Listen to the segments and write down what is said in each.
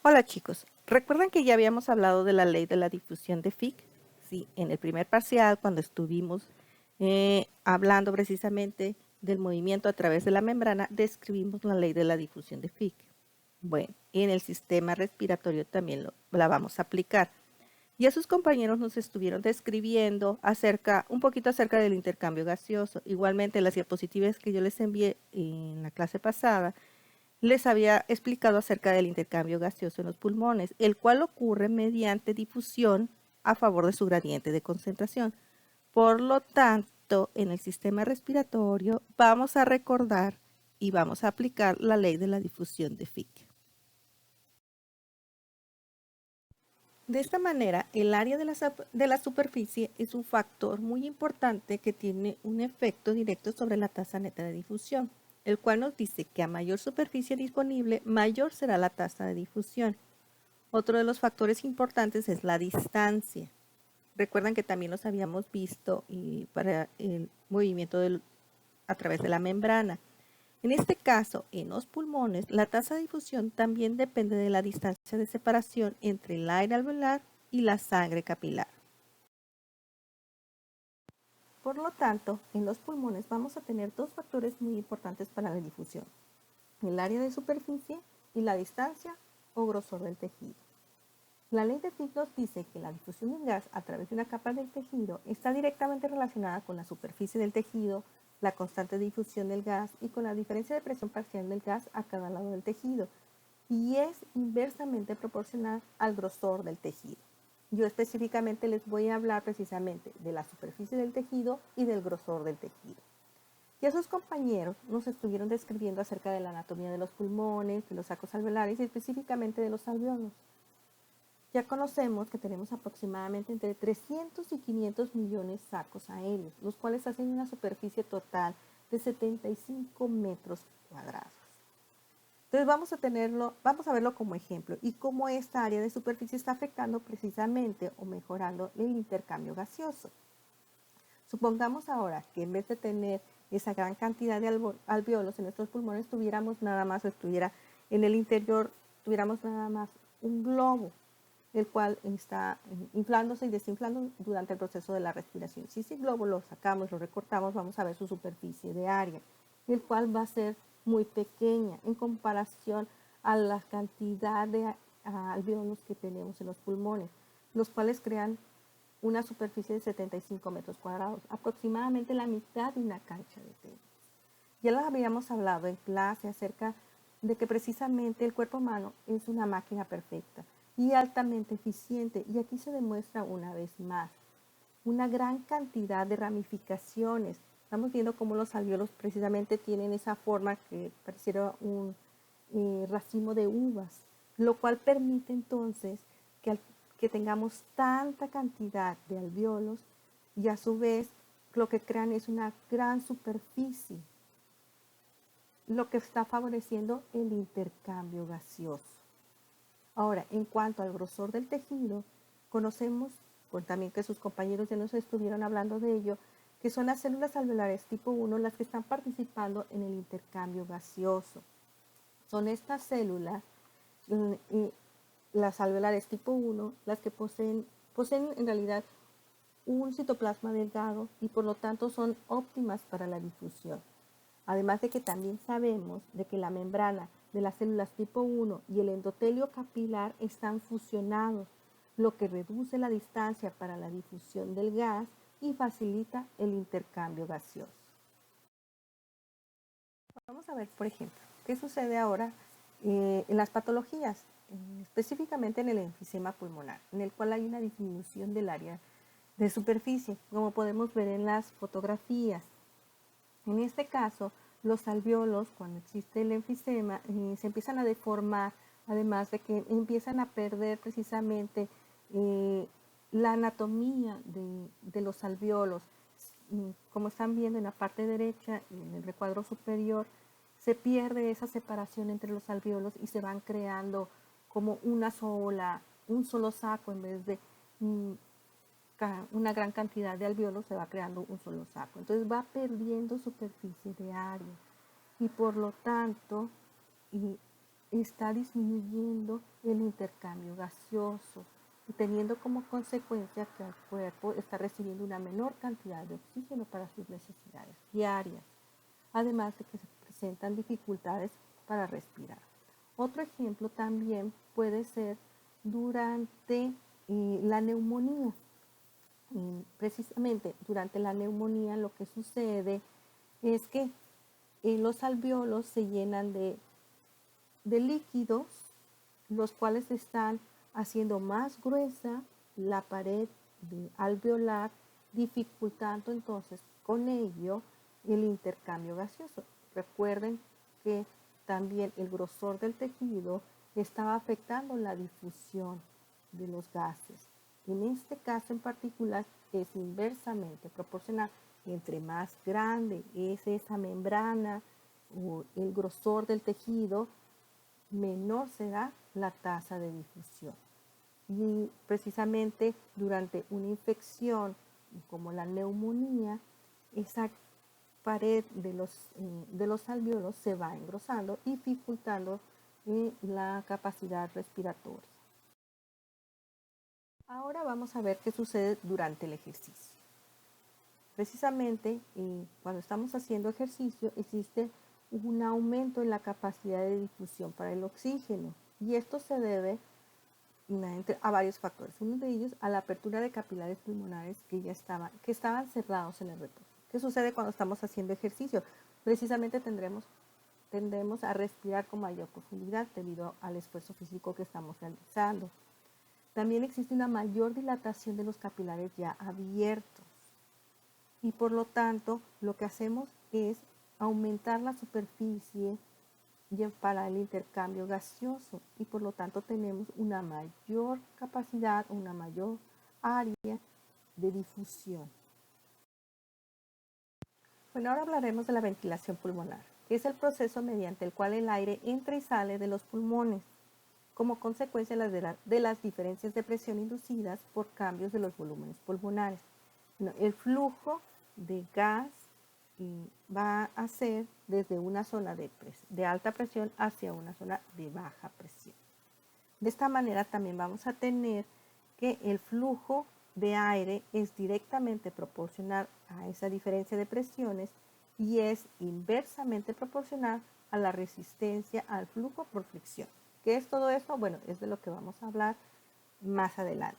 Hola chicos, ¿recuerdan que ya habíamos hablado de la ley de la difusión de Fick? Sí, en el primer parcial, cuando estuvimos hablando precisamente del movimiento a través de la membrana, describimos la ley de la difusión de Fick. Bueno, en el sistema respiratorio también la vamos a aplicar. Y a sus compañeros nos estuvieron describiendo un poquito acerca del intercambio gaseoso. Igualmente, las diapositivas que yo les envié en la clase pasada, les había explicado acerca del intercambio gaseoso en los pulmones, el cual ocurre mediante difusión a favor de su gradiente de concentración. Por lo tanto, en el sistema respiratorio vamos a recordar y vamos a aplicar la ley de la difusión de Fick. De esta manera, el área de la superficie es un factor muy importante que tiene un efecto directo sobre la tasa neta de difusión, el cual nos dice que a mayor superficie disponible, mayor será la tasa de difusión. Otro de los factores importantes es la distancia. Recuerdan que también los habíamos visto para el movimiento a través de la membrana. En este caso, en los pulmones, la tasa de difusión también depende de la distancia de separación entre el aire alveolar y la sangre capilar. Por lo tanto, en los pulmones vamos a tener dos factores muy importantes para la difusión: el área de superficie y la distancia o grosor del tejido. La ley de Fick nos dice que la difusión del gas a través de una capa del tejido está directamente relacionada con la superficie del tejido, la constante de difusión del gas y con la diferencia de presión parcial del gas a cada lado del tejido, y es inversamente proporcional al grosor del tejido. Yo específicamente les voy a hablar precisamente de la superficie del tejido y del grosor del tejido. Ya sus compañeros nos estuvieron describiendo acerca de la anatomía de los pulmones, de los sacos alveolares y específicamente de los alvéolos. Ya conocemos que tenemos aproximadamente entre 300 y 500 millones de sacos aéreos, los cuales hacen una superficie total de 75 metros cuadrados. Entonces vamos a verlo como ejemplo y cómo esta área de superficie está afectando precisamente o mejorando el intercambio gaseoso. Supongamos ahora que en vez de tener esa gran cantidad de alvéolos en nuestros pulmones, tuviéramos nada más, o estuviera en el interior, tuviéramos nada más un globo, el cual está inflándose y desinflando durante el proceso de la respiración. Si ese globo lo sacamos, lo recortamos, vamos a ver su superficie de área, el cual va a ser muy pequeña en comparación a la cantidad de alvéolos que tenemos en los pulmones, los cuales crean una superficie de 75 metros cuadrados, aproximadamente la mitad de una cancha de tenis. Ya lo habíamos hablado en clase acerca de que precisamente el cuerpo humano es una máquina perfecta y altamente eficiente, y aquí se demuestra una vez más una gran cantidad de ramificaciones. Estamos viendo cómo los alvéolos precisamente tienen esa forma que pareciera un racimo de uvas, lo cual permite entonces que tengamos tanta cantidad de alvéolos, y a su vez lo que crean es una gran superficie, lo que está favoreciendo el intercambio gaseoso. Ahora, en cuanto al grosor del tejido, conocemos, pues también que sus compañeros ya nos estuvieron hablando de ello, que son las células alveolares tipo 1 las que están participando en el intercambio gaseoso. Son estas células, las alveolares tipo 1, las que poseen en realidad un citoplasma delgado y por lo tanto son óptimas para la difusión. Además de que también sabemos de que la membrana de las células tipo 1 y el endotelio capilar están fusionados, lo que reduce la distancia para la difusión del gas y facilita el intercambio gaseoso. Vamos a ver, por ejemplo, qué sucede ahora en las patologías, específicamente en el enfisema pulmonar, en el cual hay una disminución del área de superficie, como podemos ver en las fotografías. En este caso, los alvéolos, cuando existe el enfisema, se empiezan a deformar, además de que empiezan a perder precisamente la anatomía de los alvéolos. Como están viendo en la parte derecha, en el recuadro superior, se pierde esa separación entre los alvéolos y se van creando como un solo saco en vez de una gran cantidad de alvéolos, se va creando un solo saco. Entonces va perdiendo superficie de área y por lo tanto está disminuyendo el intercambio gaseoso y teniendo como consecuencia que el cuerpo está recibiendo una menor cantidad de oxígeno para sus necesidades diarias, además de que se presentan dificultades para respirar. Otro ejemplo también puede ser durante la neumonía. Precisamente durante la neumonía lo que sucede es que los alvéolos se llenan de líquidos, los cuales están haciendo más gruesa la pared alveolar, dificultando entonces con ello el intercambio gaseoso. Recuerden que también el grosor del tejido estaba afectando la difusión de los gases. En este caso en particular es inversamente proporcional. Entre más grande es esa membrana o el grosor del tejido, menor será la tasa de difusión. Y precisamente durante una infección como la neumonía, esa pared de los alvéolos se va engrosando, dificultando la capacidad respiratoria. Ahora vamos a ver qué sucede durante el ejercicio. Precisamente cuando estamos haciendo ejercicio existe un aumento en la capacidad de difusión para el oxígeno y esto se debe a varios factores. Uno de ellos a la apertura de capilares pulmonares que estaban cerrados en el reposo. ¿Qué sucede cuando estamos haciendo ejercicio? Precisamente tendremos a respirar con mayor profundidad debido al esfuerzo físico que estamos realizando. También existe una mayor dilatación de los capilares ya abiertos y por lo tanto lo que hacemos es aumentar la superficie para el intercambio gaseoso y por lo tanto tenemos una mayor capacidad, una mayor área de difusión. Bueno, ahora hablaremos de la ventilación pulmonar, que es el proceso mediante el cual el aire entra y sale de los pulmones como consecuencia de las diferencias de presión inducidas por cambios de los volúmenes pulmonares. El flujo de gas va a ser desde una zona de alta presión hacia una zona de baja presión. De esta manera también vamos a tener que el flujo de aire es directamente proporcional a esa diferencia de presiones y es inversamente proporcional a la resistencia al flujo por fricción. ¿Qué es todo esto? Bueno, es de lo que vamos a hablar más adelante.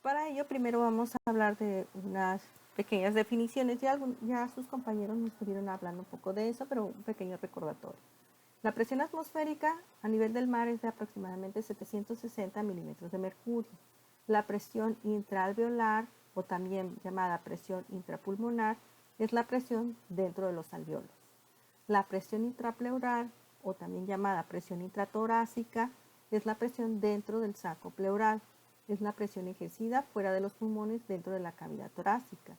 Para ello, primero vamos a hablar de unas pequeñas definiciones. Ya sus compañeros nos estuvieron hablando un poco de eso, pero un pequeño recordatorio. La presión atmosférica a nivel del mar es de aproximadamente 760 milímetros de mercurio. La presión intraalveolar, o también llamada presión intrapulmonar, es la presión dentro de los alvéolos. La presión intrapleural, o también llamada presión intratorácica, es la presión dentro del saco pleural. Es la presión ejercida fuera de los pulmones dentro de la cavidad torácica.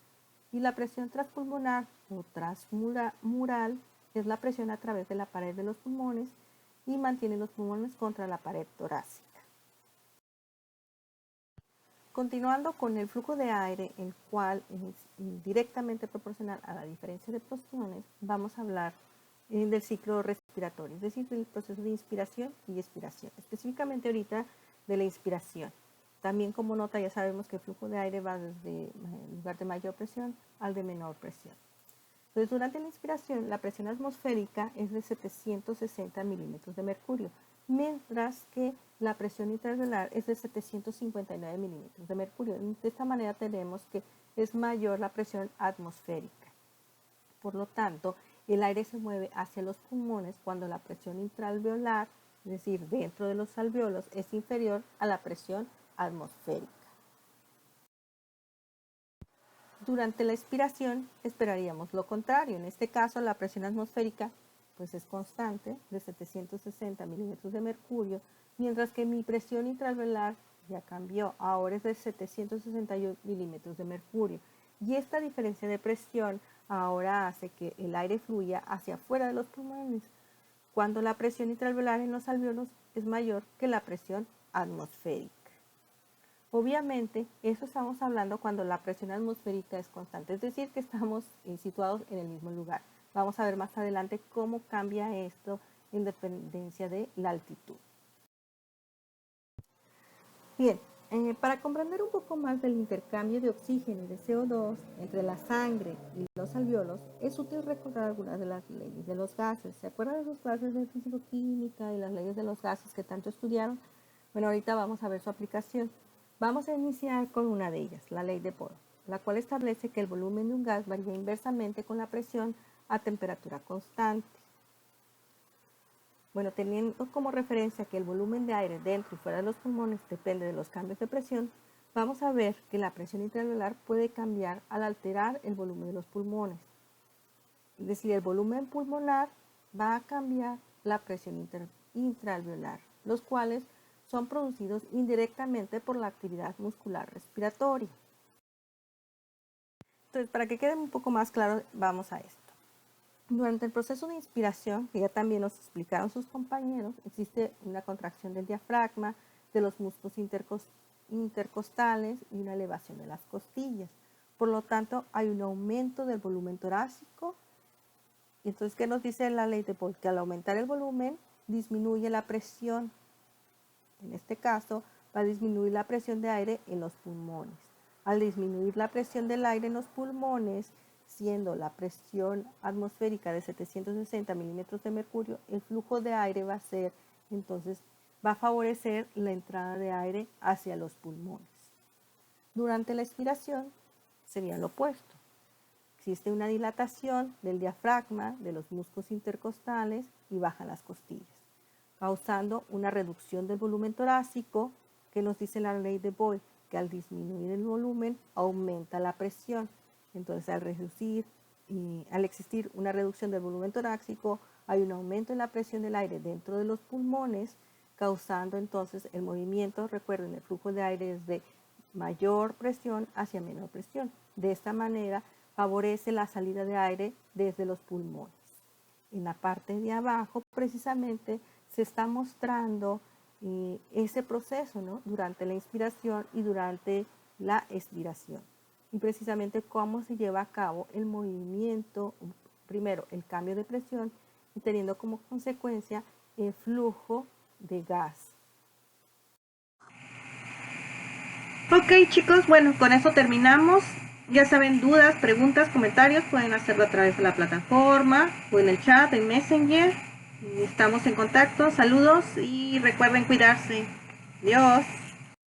Y la presión transpulmonar o transmural es la presión a través de la pared de los pulmones y mantiene los pulmones contra la pared torácica. Continuando con el flujo de aire, el cual es directamente proporcional a la diferencia de presiones, vamos a hablar del ciclo respiratorio, es decir, del proceso de inspiración y expiración. Específicamente ahorita de la inspiración. También como nota ya sabemos que el flujo de aire va desde el lugar de mayor presión al de menor presión. Entonces, durante la inspiración, la presión atmosférica es de 760 milímetros de mercurio, mientras que la presión intraalveolar es de 759 milímetros de mercurio. De esta manera tenemos que es mayor la presión atmosférica. Por lo tanto, el aire se mueve hacia los pulmones cuando la presión intraalveolar, es decir, dentro de los alvéolos, es inferior a la presión atmosférica. Durante la expiración esperaríamos lo contrario. En este caso, la presión atmosférica pues es constante, de 760 milímetros de mercurio, mientras que mi presión intraalveolar ya cambió, ahora es de 761 milímetros de mercurio. Y esta diferencia de presión ahora hace que el aire fluya hacia afuera de los pulmones, cuando la presión intraalveolar en los alvéolos es mayor que la presión atmosférica. Obviamente, eso estamos hablando cuando la presión atmosférica es constante, es decir, que estamos situados en el mismo lugar. Vamos a ver más adelante cómo cambia esto en dependencia de la altitud. Bien, para comprender un poco más del intercambio de oxígeno y de CO2 entre la sangre y los alvéolos, es útil recordar algunas de las leyes de los gases. ¿Se acuerdan de sus clases de físico-química y las leyes de los gases que tanto estudiaron? Bueno, ahorita vamos a ver su aplicación. Vamos a iniciar con una de ellas, la ley de Paul, la cual establece que el volumen de un gas varía inversamente con la presión a temperatura constante. Bueno, teniendo como referencia que el volumen de aire dentro y fuera de los pulmones depende de los cambios de presión, vamos a ver que la presión intraalveolar puede cambiar al alterar el volumen de los pulmones. Es decir, el volumen pulmonar va a cambiar la presión intraalveolar, los cuales son producidos indirectamente por la actividad muscular respiratoria. Entonces, para que quede un poco más claro, vamos a esto. Durante el proceso de inspiración, que ya también nos explicaron sus compañeros, existe una contracción del diafragma, de los músculos intercostales y una elevación de las costillas. Por lo tanto, hay un aumento del volumen torácico. Y entonces, ¿qué nos dice la ley de Paul? Que al aumentar el volumen, disminuye la presión. En este caso, va a disminuir la presión de aire en los pulmones. Al disminuir la presión del aire en los pulmones, siendo la presión atmosférica de 760 milímetros de mercurio, el flujo de aire va a favorecer la entrada de aire hacia los pulmones. Durante la expiración sería lo opuesto. Existe una dilatación del diafragma, de los músculos intercostales y bajan las costillas, causando una reducción del volumen torácico, que nos dice la ley de Boyle, que al disminuir el volumen aumenta la presión. Entonces, al existir una reducción del volumen torácico, hay un aumento en la presión del aire dentro de los pulmones, causando entonces el movimiento. Recuerden, el flujo de aire es de mayor presión hacia menor presión. De esta manera, favorece la salida de aire desde los pulmones. En la parte de abajo, precisamente, se está mostrando ese proceso, ¿no?, durante la inspiración y durante la expiración. Y precisamente cómo se lleva a cabo el movimiento, primero el cambio de presión y teniendo como consecuencia el flujo de gas. Ok, chicos, bueno, con eso terminamos. Ya saben, dudas, preguntas, comentarios, pueden hacerlo a través de la plataforma o en el chat, en Messenger. Estamos en contacto. Saludos y recuerden cuidarse. Adiós.